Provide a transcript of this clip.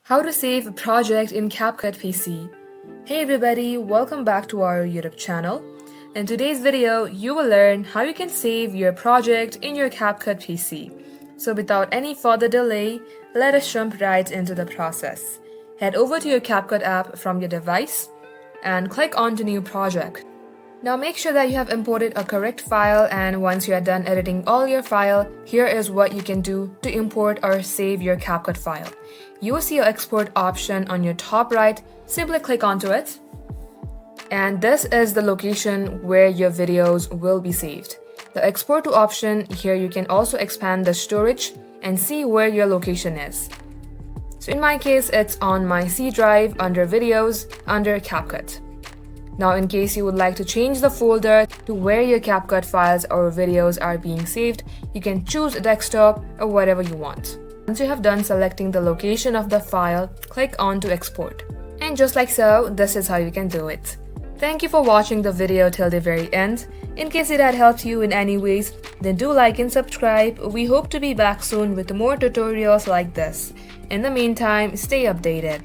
How to save a project in Capcut PC. Hey everybody, welcome back to our YouTube channel. In today's video, you will learn how you can save your project in your Capcut PC. So without any further delay, let us jump right into the process. Head over to your Capcut app from your device and click on to New Project. Now make sure that you have imported a correct file, and once you are done editing all your file, here is what you can do to import or save your Capcut file. You will see your export option on your top right. Simply click onto it. And this is the location where your videos will be saved. The export to option, here you can also expand the storage and see where your location is. So in my case, it's on my C drive under videos under Capcut. Now in case you would like to change the folder to where your Capcut files or videos are being saved, you can choose desktop or whatever you want. Once you have done selecting the location of the file, click on to export. And just like so, this is how you can do it. Thank you for watching the video till the very end. In case it had helped you in any ways, then do like and subscribe. We hope to be back soon with more tutorials like this. In the meantime, stay updated.